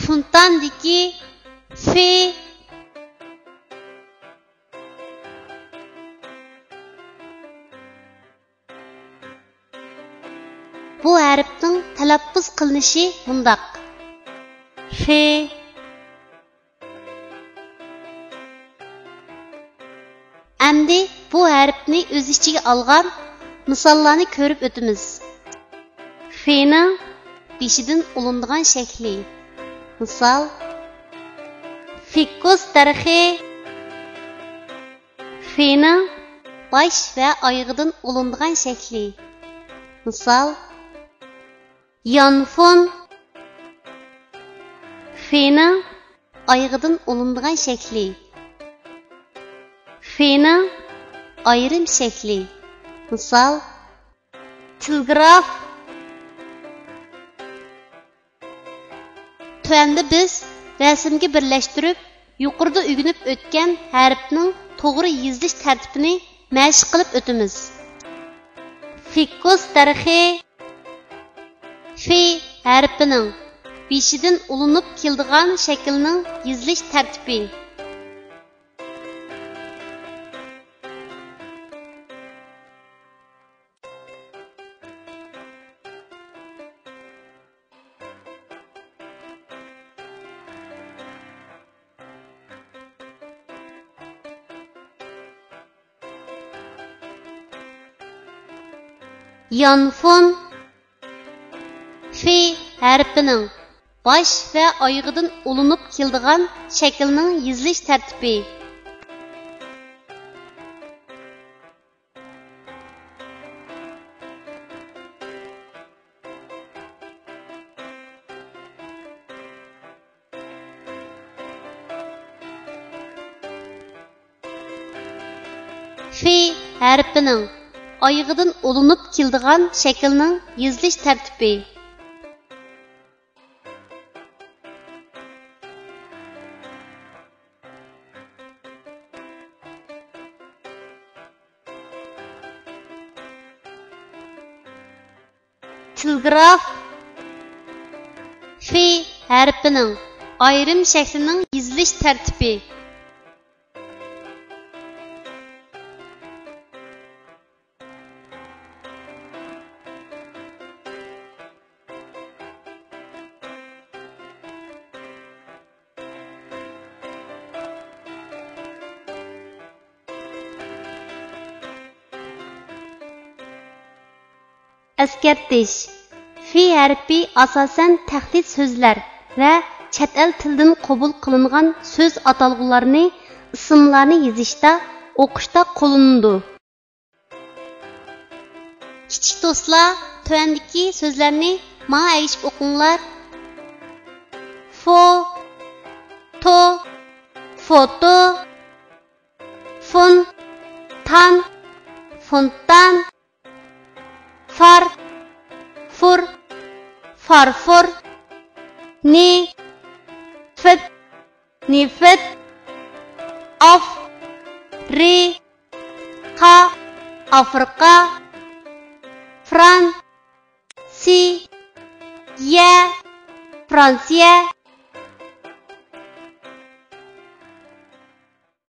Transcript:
Funtandaki fe bu harfning talaffuz qilinishi mundaq. Fe Endi bu harfni o'z ichiga olgan misollarni ko'rib o'tamiz. Fe'ning beshidan ulinadigan shakli. Misol: Fikkus darxi. Fe'ning bosh va oyog'idan ulinadigan shakli. Misol: Yanfun. Fe'ning oyog'idan ulinadigan shakli. Fe'ning ayrim shakli. Misol: Telegraf. Tuanda biz rasmga birlashtirib, yuqorida o'rganib o'tgan harfning to'g'ri yozilish tartibini mashq qilib o'tamiz. Fikkus darxi. Fe harfining beshidan ulinib keladigan shaklning yozilish tartibi. Yanfun. Fe harfining bosh va oyog'idan ulinib keladigan shaklning yozilish tartibi. Fe harfining oyog'idan ulinib keladigan shaklning yozilish tartibi. Telegraf. Fe harfining ayrim shaklining yozilish tartibi. Eskertish. Fe harfi asosan tahdid so'zlar va chet el tilidan qabul qilingan so'z atalg'ularni, ismlarni yozishda, o'qishda qo'llanadi. Kichik do'stlar, tuandagi so'zlarni menga aytib o'qinglar. Fo, to, foto, fun, tan, fontan, far, fur, farfur, ni, fit, nifit, af, ri, ha, Afrika, Fran, si, ya, Fransiya,